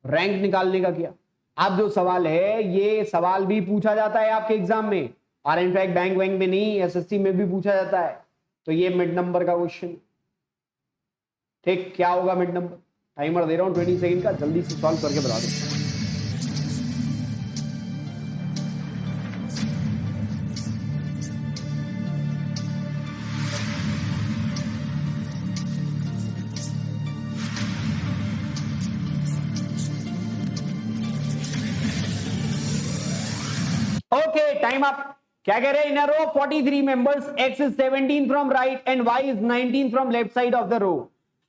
रैंक निकालने का किया। अब जो सवाल है, ये सवाल भी पूछा जाता है आपके एग्जाम में, और इनफैक्ट बैंक में नहीं, एसएससी में भी पूछा जाता है। तो ये मिड नंबर का क्वेश्चन, ठीक, क्या होगा मिड नंबर। टाइमर दे रहा हूं 20 सेकंड का, जल्दी से सॉल्व करके बता दो। Okay, time up. क्या कह रहे हैं, in a row 43 members, x is 17 from right and y is 19 from left side of the row.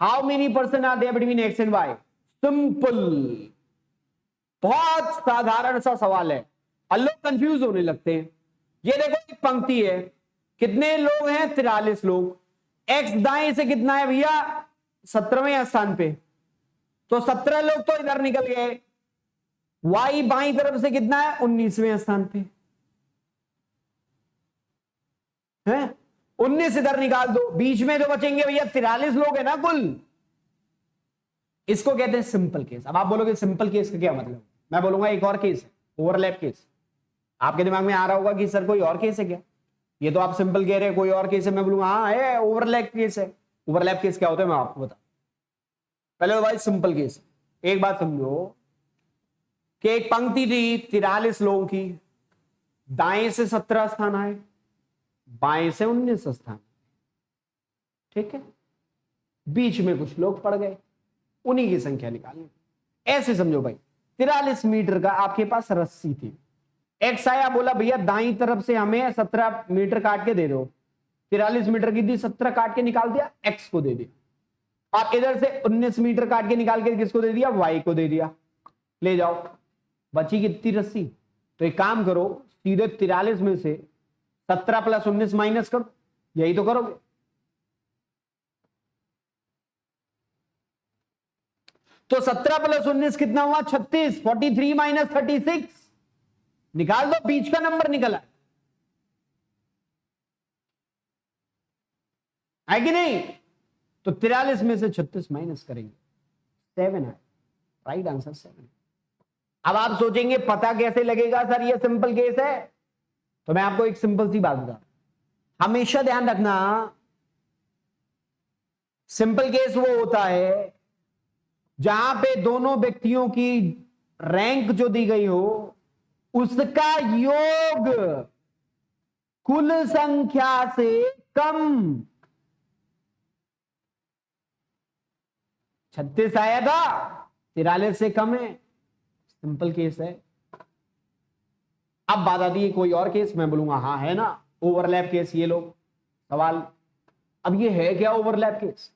How many person are there between x and y? Simple, बहुत साधारण सा सवाल है, और लोग कंफ्यूज होने लगते हैं। ये देखो एक पंक्ति है, कितने लोग हैं 43 लोग, x दाएं से कितना है भैया 17वें स्थान पे, तो 17 लोग तो इधर निकल गए। y बाईं तरफ से कितना है 19वें स्थान पे है, 19 इधर निकाल दो, बीच में जो बचेंगे भैया 43 लोग हैं ना कुल। इसको कहते हैं सिंपल केस। अब आप बोलोगे सिंपल केस का क्या मतलब, मैं बोलूंगा एक और केस है, ओवरलैप केस। आपके दिमाग में आ रहा होगा कि सर कोई और केस है क्या, ये तो आप सिंपल कह रहे हैं, कोई और केस है। मैं बोलूंगा हाँ है, ओवरलैप केस है। ओवरलैप केस क्या होता है मैं आपको बता, पहले तो भाई सिंपल केस। एक बात समझो कि एक पंक्ति थी 43 लोगों की, दाएं से 17 स्थान आए, बाएं से 19 स्थान, ठीक है, बीच में कुछ लोग पड़ गए, उन्हीं की संख्या निकालनी। ऐसे समझो भाई, 43 मीटर का आपके पास रस्सी थी, एक्स आया, बोला भैया दाईं तरफ से हमें 17 मीटर काट के दे दो, 43 मीटर की थी, 17 काट के निकाल दिया, एक्स को दे दिया। आप इधर से 19 मीटर काट के निकाल के किसको दे दिया, वाई को दे दिया, ले जाओ, बची कितनी रस्सी। तो एक काम करो, सीधे 43 में से 17 + 19 माइनस करो, यही तो करोगे। तो 17 + 19 कितना हुआ, 36, 43 - 36, निकाल दो, बीच का नंबर निकला है कि नहीं। तो 43 में से 36 माइनस करेंगे, 7 है, राइट आंसर 7। अब आप सोचेंगे पता कैसे लगेगा सर, ये सिंपल केस है। तो मैं आपको एक सिंपल सी बात बता, हमेशा ध्यान रखना, सिंपल केस वो होता है जहां पे दोनों व्यक्तियों की रैंक जो दी गई हो उसका योग कुल संख्या से कम। 36 आया था, 43 से कम है, सिंपल केस है। अब बात आती है कोई और केस, मैं बोलूंगा हाँ है ना, ओवरलैप केस। ये लोग सवाल, अब ये है क्या ओवरलैप केस।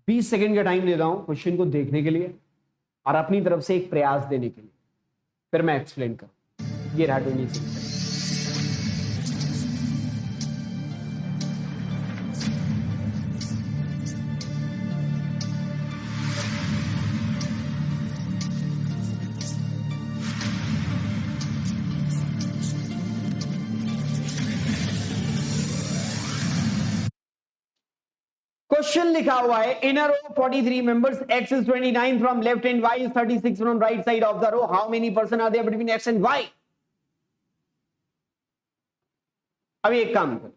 20 सेकंड का टाइम देता हूं क्वेश्चन को देखने के लिए और अपनी तरफ से एक प्रयास देने के लिए, फिर मैं एक्सप्लेन करूं। ये रहा 20 सेकंड। क्वेश्चन लिखा हुआ है, in a row 43 members, x is 29 from left and y is 36 from right side of the row. How many person are there between x and y? अभी एक काम करो,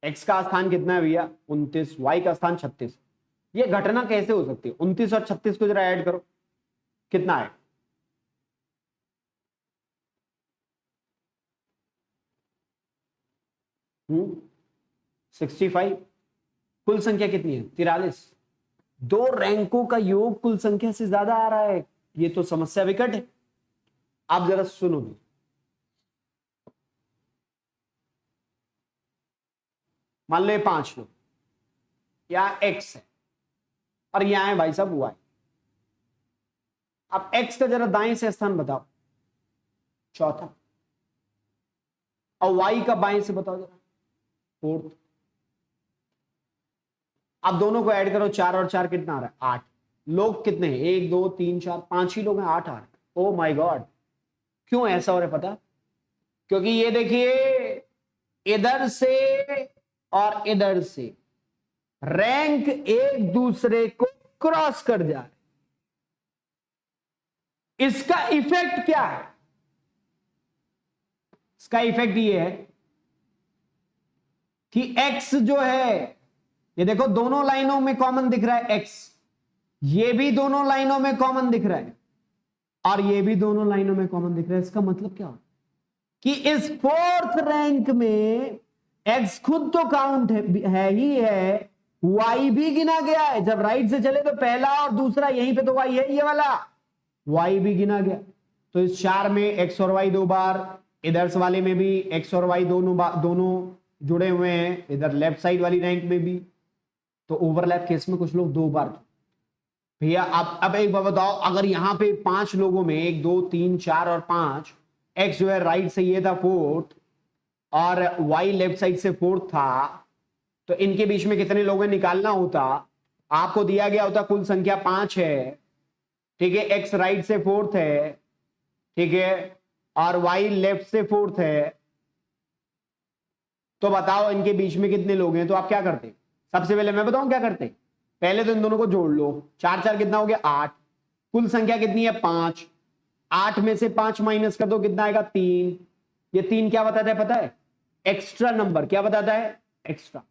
x का स्थान कितना है भैया 29, y का स्थान 36। ये घटना कैसे हो सकती है, 29 और 36 को जरा ऐड करो, कितना है, हम्म 65। कुल संख्या कितनी है 43। दो रैंकों का योग कुल संख्या से ज्यादा आ रहा है, ये तो समस्या विकट है। आप जरा सुनो, मान लो 5 लोग, यहां x है और यहां है भाई साहब y। अब x का जरा दाएं से स्थान बताओ, चौथा, और y का बाएं से बताओ जरा, फोर्थ। अब दोनों को ऐड करो, 4 और 4 कितना आ रहा है 8। लोग कितने हैं 1 2 3 4 5 ही लोग हैं, 8 आ रहे हैं। ओ माय गॉड, क्यों ऐसा हो रहा है पता, क्योंकि ये देखिए इधर से और इधर से रैंक एक दूसरे को क्रॉस कर जा रहे। इसका इफेक्ट क्या है, इसका इफेक्ट ये है कि x जो है, ये देखो दोनों लाइनों में कॉमन दिख रहा है x, ये भी दोनों लाइनों में कॉमन दिख रहा है और ये भी दोनों लाइनों में कॉमन दिख रहा है। इसका मतलब क्या हो कि इस 4th रैंक में x खुद तो काउंट है ही है, y भी गिना गया है। जब राइट से चले तो पहला और दूसरा, यहीं पे तो y है, ये वाला y भी गिना गया। तो इस 4 में x और y 2 बार, इधर वाले में भी x और y दोनों जुड़े हुए हैं, इधर लेफ्ट साइड वाली रैंक में भी। तो ओवरलैप केस में कुछ लोग 2 बार। भैया अब एक बात बताओ, अगर यहां पे 5 लोगों में 1 2 3 4 और 5, x जो है राइट से ये था 4th और y लेफ्ट साइड से 4th था, तो इनके बीच में कितने लोगों निकालना होता, आपको दिया गया होता कुल संख्या 5 है, ठीक है, x राइट से 4th है, ठीक है, और y लेफ्ट से 4th है। तो बताओ इनके बीच में कितने लोग हैं। तो आप क्या करते, सबसे पहले मैं बताऊं क्या करते, पहले तो इन दोनों को जोड़ लो, 4 4 कितना हो गया 8, कुल संख्या कितनी है 5, 8 में से 5 माइनस कर दो, कितना आएगा 3। ये 3 क्या बताता है पता है, एक्स्ट्रा नंबर। क्या बताता है, एक्स्ट्रा।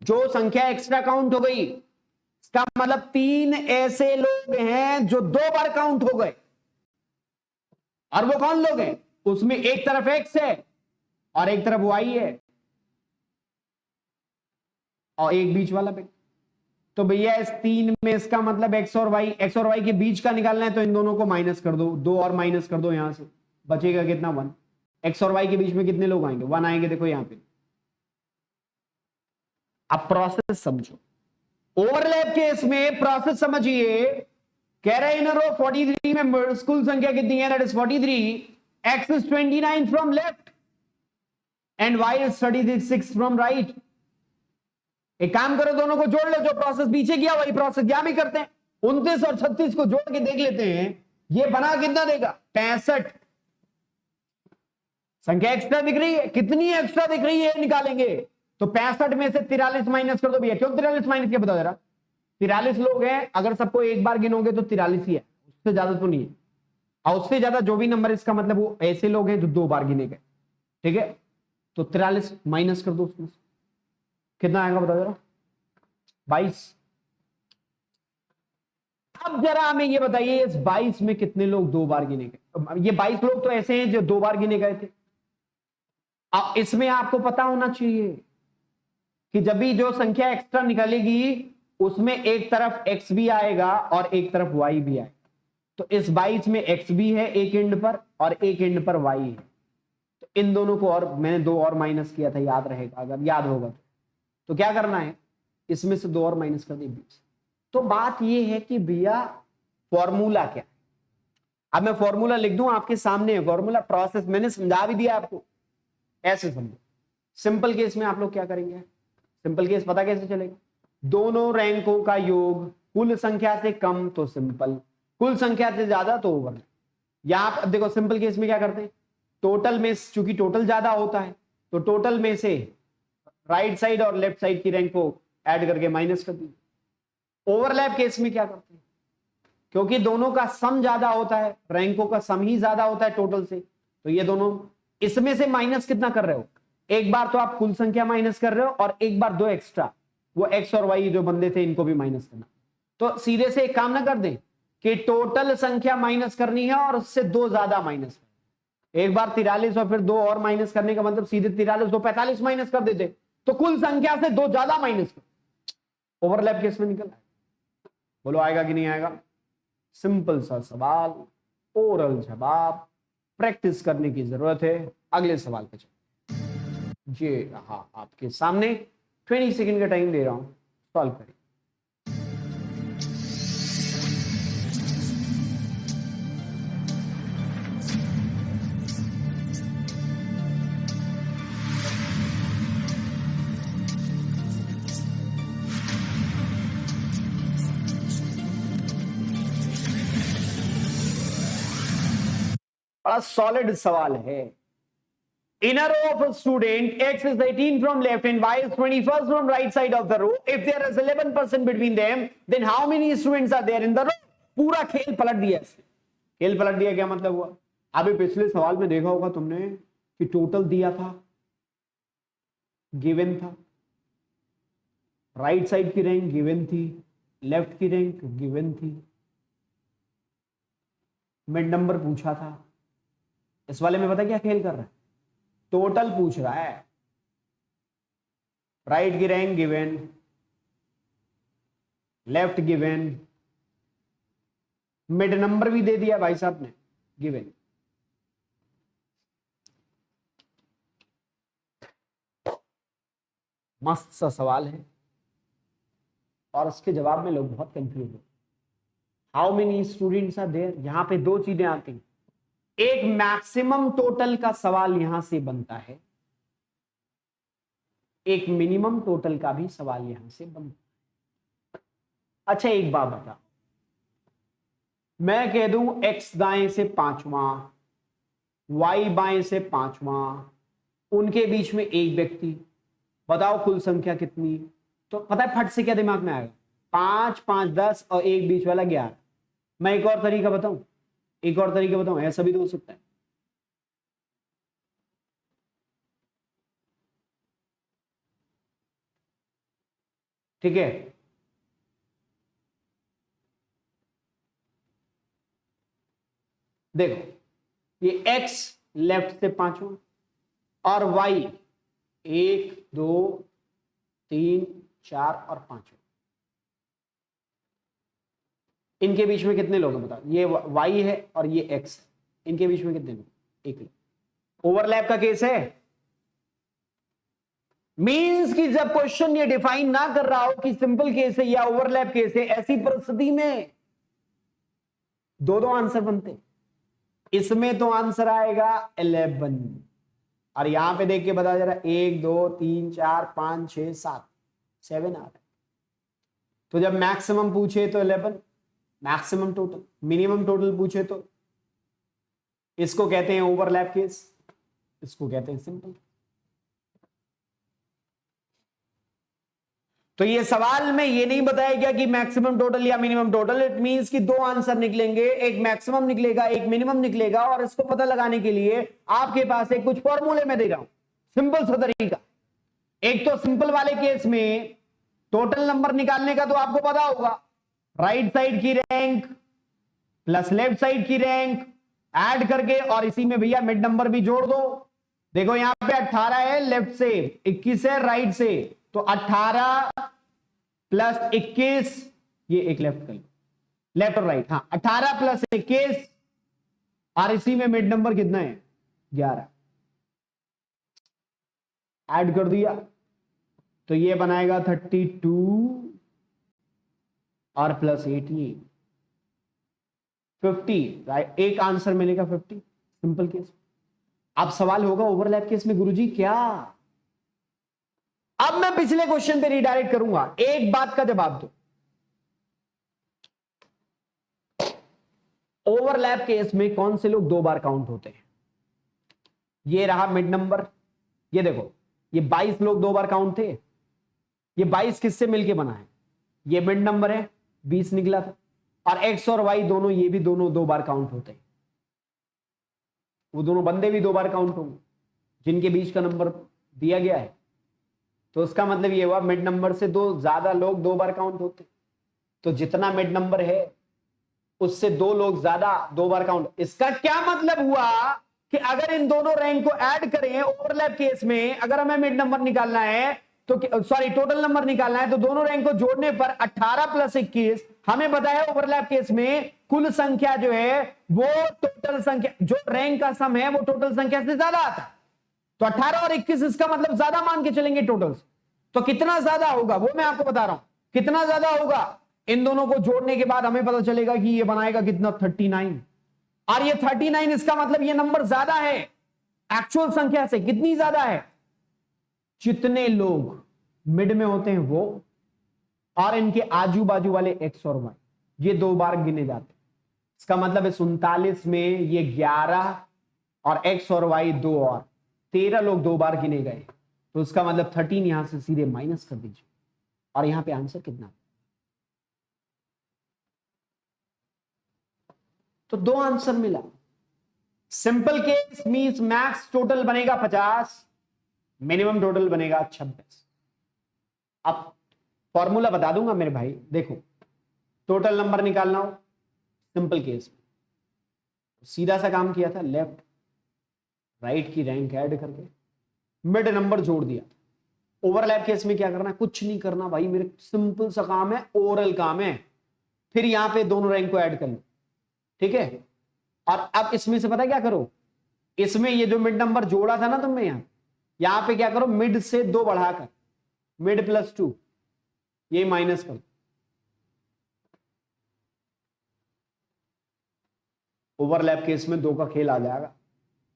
जो संख्या एक्स्ट्रा काउंट हो गई, इसका मतलब 3 ऐसे लोग हैं जो 2 बार काउंट हो गए। और वो कौन लोग हैं, उसमें एक तरफ x है और एक तरफ y है और एक बीच वाला व्यक्ति। तो भैया इस 3 में इसका मतलब x और y के बीच का निकालना है, तो इन दोनों को माइनस कर दो, 2 और माइनस कर दो, यहां से बचेगा कितना 1। x और y के बीच में कितने लोग आएंगे 1 आएंगे, देखो यहां पे। अब प्रोसेस समझो, ओवरलैप केस में प्रोसेस समझिए। कह रहे इन रो 43 मेंबर्स, कुल संख्या कितनी है, that is 43। x is 29 from left and y is 36 from right. एक काम करो, दोनों को जोड़ लो, जो प्रोसेस पीछे किया वही प्रोसेस यहां भी करते हैं। 29 और 36 को जोड़ के देख लेते हैं, ये बना कितना देगा 65। संख्या एक्स्ट्रा दिख रही है, कितनी एक्स्ट्रा दिख रही है निकालेंगे। तो 65 में से 43 माइनस कर दो भैया, क्यों 43 माइनस किया बता जरा। 43 लोग हैं, अगर सबको एक बार गिनोगे तो 43 ही है, उससे ज्यादा तो नहीं है। और उससे ज्यादा जो भी नंबर, इसका मतलब वो ऐसे लोग हैं जो 2 बार गिने गए, ठीक है। तो 43 माइनस कर दो उसमें से, कितना आएगा बता जरा 22। अब जरा हमें ये बताइए, इस 22 में कितने लोग 2 बार गिने गए। ये 22 लोग तो ऐसे हैं जो 2 बार गिने गए थे। अब इसमें आपको पता होना चाहिए कि जब भी जो संख्या एक्स्ट्रा निकलेगी उसमें एक तरफ x भी आएगा और एक तरफ y भी आएगा। तो इस 22 में x भी है एक एंड पर और एक एंड पर y है। तो इन दोनों को, और मैंने 2 और माइनस किया था, याद रहेगा अगर याद होगा तो क्या करना है, इसमें से 2 और माइनस कर दी 20। तो बात यह है कि भैया फॉर्मूला क्या है। अब मैं फॉर्मूला लिख दूं आपके सामने है, फॉर्मूला प्रोसेस मैंने समझा भी दिया आपको, ऐसे समझो। सिंपल केस में आप लोग क्या करेंगे, सिंपल केस पता कैसे चलेगा, दोनों रैंकों का योग कुल संख्या से कम तो सिंपल, कुल संख्या से ज्यादा तो ओवरलैप। यहां पर देखो सिंपल केस में क्या करते हैं, टोटल में चूंकि टोटल ज्यादा होता है तो टोटल में से राइट साइड और लेफ्ट साइड की रैंक को ऐड करके माइनस कर दीजिए। ओवरलैप केस में क्या करते हैं, क्योंकि दोनों का सम ज्यादा होता है, रैंकों का सम ही ज्यादा होता है टोटल से, तो ये दोनों इसमें से माइनस कितना कर रहे हो, एक बार तो आप कुल संख्या माइनस कर रहे हो और एक बार 2 एक्स्ट्रा, वो x और y जो बंदे थे इनको भी माइनस करना। तो सीधे से एक काम ना कर दें कि टोटल संख्या माइनस करनी है और उससे 2 ज्यादा माइनस, एक बार 43 और फिर 2 और माइनस करने का मतलब सीधे 43 2 45 माइनस कर देते, तो कुल संख्या से 2 ज्यादा माइनस कर। ओवरलैप केस में निकल आएगा, बोलो आएगा कि नहीं आएगा। सिंपल सा सवाल, ओरल जवाब, प्रैक्टिस करने की जरूरत है। अगले सवाल पे चलो, ये रहा आपके सामने, 20 सेकंड का टाइम दे रहा हूं, सॉल्व करें। बड़ा सॉलिड सवाल है। In a row of a student, x is 18 from left and y is 21st from right side of the row. If there is 11% between them, then how many students are there in the row? पूरा खेल पलट दिया इसने। खेल पलट दिया क्या मतलब हुआ, अभी पिछले सवाल में देखा होगा तुमने कि टोटल दिया था, गिवन था, राइट साइड की रैंक गिवन थी, लेफ्ट की रैंक गिवन थी, मिड नंबर पूछा था। इस वाले में पता क्या खेल कर रहा है, टोटल पूछ रहा है, राइट की rank given, left given, mid number भी दे दिया भाई साहब ने गिवन। मस्त सा सवाल है और उसके जवाब में लोग बहुत कंफ्यूज हो। How many students are there, यहां पे 2 चीजें आती हैं, एक मैक्सिमम टोटल का सवाल यहां से बनता है, एक मिनिमम टोटल का भी सवाल यहां से बनता है। अच्छा एक बात बता, मैं कह दूं x दाएं से 5वां, y बाएं से 5वां, उनके बीच में एक व्यक्ति, बताओ कुल संख्या कितनी। तो पता है फट से क्या दिमाग में आएगा, 5 5 10 और एक बीच वाला 11। मैं एक और तरीका बताऊं, एक और तरीका बताऊं, ऐसा भी तो हो सकता है। ठीक है, देखो ये x लेफ्ट से पांचवा, और y 1 2 3 4 और 5। इनके बीच में कितने लोग हैं बताओ? ये y है और ये x है, इनके बीच में कितने लोग? एक लोग। ओवरलैप का केस है। मींस कि जब क्वेश्चन ये डिफाइन ना कर रहा हो कि सिंपल केस है या ओवरलैप केस है, ऐसी परिस्थिति में दो दो आंसर बनते। इसमें तो आंसर आएगा 11, और यहां पे देख के बता जा रहा है 1 2 3 4 5 6 7 7 आ रहा है। तो जब मैक्सिमम पूछे तो 11 मैक्सिमम टोटल, मिनिमम टोटल पूछे तो इसको कहते हैं ओवरलैप केस, इसको कहते हैं सिंपल। तो ये सवाल में ये नहीं बताया गया कि मैक्सिमम टोटल या मिनिमम टोटल, इट मींस कि दो आंसर निकलेंगे, एक मैक्सिमम निकलेगा एक मिनिमम निकलेगा, और इसको पता लगाने के लिए आपके पास एक कुछ फॉर्मूले में दे रहा हूं, सिंपल सा तरीका। एक तो सिंपल वाले केस में टोटल नंबर निकालने का तो आपको पता होगा, राइट साइड की रैंक प्लस लेफ्ट साइड की रैंक ऐड करके, और इसी में भैया मिड नंबर भी जोड़ दो। देखो यहां पे 18 है लेफ्ट से, 21 है राइट से, तो 18 प्लस 21, ये एक लेफ्ट कर लो, लेफ्ट और राइट, हाँ 18 प्लस 21, और इसी में मिड नंबर कितना है 11, ऐड कर दिया तो ये बनाएगा 32 और प्लस 18 50, राइट, एक आंसर मिलेगा 50 सिंपल केस। अब सवाल होगा ओवरलैप केस में गुरुजी क्या? अब मैं पिछले क्वेश्चन पे रिडायरेक्ट करूंगा, एक बात का जवाब दो। ओवरलैप केस में कौन से लोग दो बार काउंट होते हैं? ये रहा मिड नंबर, ये देखो ये 22 लोग दो बार काउंट थे, ये 22 किससे मिलके बना है? ये मिड नंबर है 20 निकला था, और x और y दोनों, ये भी दोनों दो बार काउंट होते हैं, वो दोनों बंदे भी दो बार काउंट होंगे जिनके बीच का नंबर दिया गया है। तो उसका मतलब ये हुआ मिड नंबर से दो ज्यादा लोग दो बार काउंट होते, तो जितना मिड नंबर है उससे दो लोग ज्यादा दो बार काउंट। इसका क्या मतलब हुआ कि अगर इन दोनों रैंक को ऐड करें ओवरलैप केस में, अगर हमें मिड नंबर निकालना है तो सॉरी टोटल नंबर निकालना है, तो दोनों रैंक को जोड़ने पर 18 प्लस 21 हमें बताया ओवरलैप केस में कुल संख्या जो है वो टोटल संख्या, जो रैंक का सम है वो टोटल संख्या से ज्यादा आता है। तो 18 और 21 इसका मतलब ज्यादा मान के चलेंगे टोटल। तो कितना ज्यादा होगा वो मैं आपको बता रहा हूं, कितना ज्यादा होगा इन दोनों को जोड़ने के बाद हमें पता चलेगा कि ये बनाएगा कितना 39, और ये 39 इसका मतलब ये नंबर ज्यादा है एक्चुअल संख्या से। कितनी ज्यादा है? जितने लोग मिड में होते हैं वो, और इनके आजू बाजू वाले x और y ये दो बार गिने जाते हैं। इसका मतलब है 39 में ये 11 और x और y 2 और 13 लोग दो बार गिने गए, तो उसका मतलब 13 यहां से सीधे माइनस कर दीजिए, और यहां पे आंसर कितना? तो दो आंसर मिला। Simple case means max total बनेगा 50, मिनिमम टोटल बनेगा 26। अब फॉर्मूला बता दूंगा मेरे भाई, देखो टोटल नंबर निकालना हो सिंपल केस सीधा सा काम किया था, लेफ्ट राइट की रैंक ऐड करके मिड नंबर जोड़ दिया। ओवरलैप केस में क्या करना है? कुछ नहीं करना भाई, मेरे सिंपल सा काम है, ओरल काम है। फिर यहां पे दोनों रैंक को ऐड कर लो, ठीक है। और अब इसमें से पता क्या करो, इसमें ये जो मिड नंबर जोड़ा था ना तुमने यहां पे क्या करो, मिड से 2 बढ़ाकर मिड प्लस 2 ये माइनस करो। ओवरलैप केस में 2 का खेल आ जाएगा,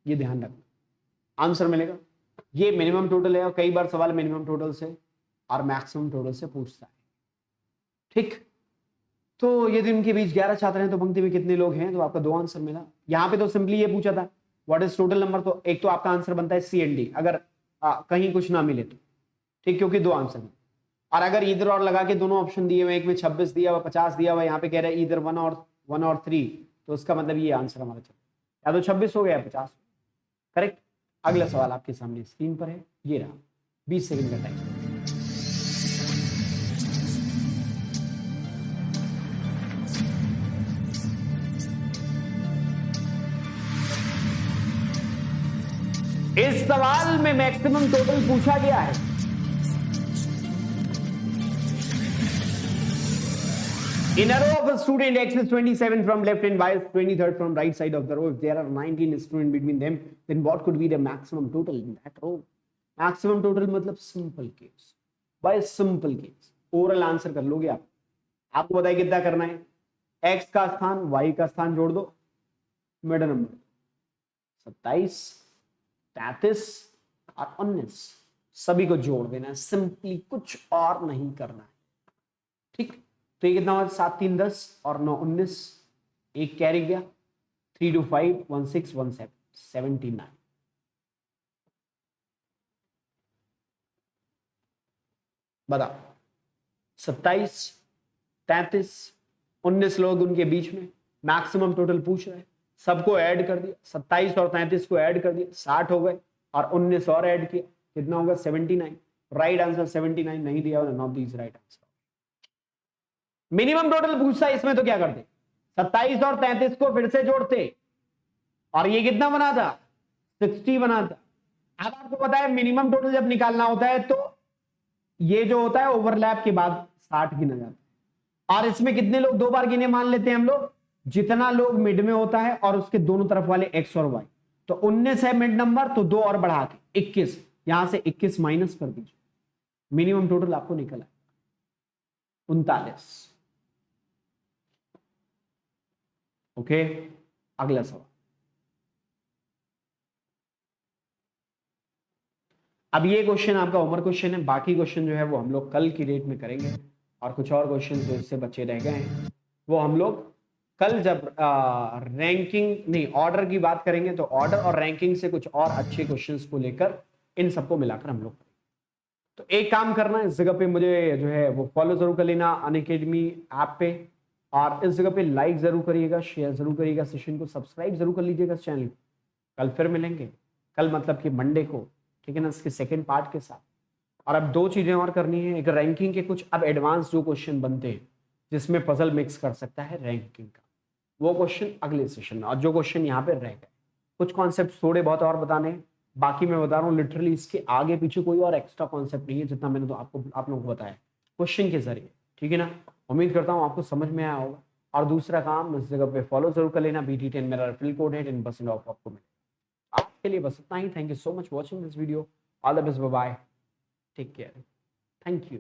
ये ध्यान रखना। आंसर मिलेगा। ये मिनिमम टोटल है और कई बार सवाल मिनिमम टोटल से और मैक्सिमम टोटल से पूछता है, ठीक। तो यदि इनके बीच 11 छात्र हैं तो पंक्ति में कितने लोग हैं? तो आपका 2 आंसर मिला। यहां पे तो सिंपली ये पूछा था व्हाट इज टोटल नंबर, तो एक तो आपका आंसर बनता है सी एंड डी, अगर कहीं कुछ ना मिले तो, ठीक, क्योंकि 2 आंसर है। और अगर इधर और लगा के दोनों ऑप्शन दिए हुए, एक में 26 दिया हुआ 50 दिया हुआ, यहाँ पे कह रहा है इधर 1 और 3, तो उसका मतलब ये आंसर हमारा चला, या तो 26 हो गया या 50, करेक्ट। अगला सवाल आपके सामने स्क्रीन पर है, ये रहा 20 सेकंड का टाइम। में मैक्सिमम टोटल पूछा गया है। In a row of a student, X is 27 from left and Y is 23rd from right side of the row. If there are 19 students between them, then what could be the maximum total in that row? Maximum total मतलब simple case. By simple case. Oral answer कर लोगे आप। आपको बताइए कितना करना है। X का स्थान Y का स्थान जोड़ दो, मिड नंबर 27, 33 और 19 सभी को जोड़ देना है। सिंपली कुछ और नहीं करना है। ठीक, तो ये कितना हुआ? 7 3 10 और 9 19, एक कैरी गया, 3 2 5 1 6 1 7 79। बताओ 27 33 19 लोग उनके बीच में, मैक्सिमम टोटल पूछ रहे हैं, सबको ऐड कर दिया, 27 और 33 को ऐड कर दिया, 60 हो गए और 19 और ऐड किया, कितना होगा? 79। राइट आंसर 79 नहीं दिया उन्होंने, not this right answer. Minimum total पूछता है इसमें तो क्या करते? 27 और 33 को फिर से जोड़ते और ये कितना बना था? 60 बना था। अब आपको पता है मिनिमम टोटल जब निकालना होता है तो ये जो होता है ओवरलैप के बाद 60 गिना जाता है। और इसमें कितने लोग 2 बार गिने मान लेते हैं हम लोग? जितना लोग मिड में होता है और उसके दोनों तरफ वाले एक्स और वाई। तो 19 है मिड नंबर, तो 2 और बढ़ा के 21, यहां से 21 माइनस कर दीजिए, मिनिमम टोटल आपको निकला 39। ओके, अगला सवाल। अब ये क्वेश्चन आपका होमवर्क क्वेश्चन है, बाकी क्वेश्चन जो है वो हम लोग कल की डेट में करेंगे और कुछ और क्वेश्चन जो इससे बचे रह गए हैं वो हम लोग कल जब रैंकिंग नहीं ऑर्डर की बात करेंगे तो ऑर्डर और रैंकिंग से कुछ और अच्छे क्वेश्चंस को लेकर इन सबको मिलाकर हम लोग करेंगे। तो एक काम करना, इस जगह पे मुझे जो है वो फॉलो जरूर कर लेना अनअकैडमी ऐप पे, और इस जगह पे लाइक जरूर करिएगा, शेयर जरूर करिएगा, सेशन को सब्सक्राइब जरूर कर लीजिएगा इस चैनल। कल फिर मिलेंगे, कल मतलब कि मंडे को, ठीक है ना, इसके सेकेंड पार्ट के साथ। और अब 2 चीजें और करनी है, एक रैंकिंग के कुछ अब एडवांस जो क्वेश्चन बनते हैं जिसमें पजल मिक्स कर सकता है रैंकिंग का, वो क्वेश्चन अगले सेशन में। और जो क्वेश्चन यहाँ पे रह गए, कुछ कॉन्सेप्ट थोड़े बहुत और बताने हैं, बाकी मैं बता रहा हूँ लिटरली इसके आगे पीछे कोई और एक्स्ट्रा कॉन्सेप्ट नहीं है जितना मैंने तो आप लोगों को बताया क्वेश्चन के जरिए, ठीक है ना। उम्मीद करता हूँ आपको समझ में आया होगा। और दूसरा काम, इस जगह पे फॉलो जरूर कर लेना, BT10 मेरा रेफरल कोड है, 10% ऑफ आपको मिलेगा। आज के लिए बस इतना ही। Thank you so much watching this video. All the best, bye bye, take care, thank you.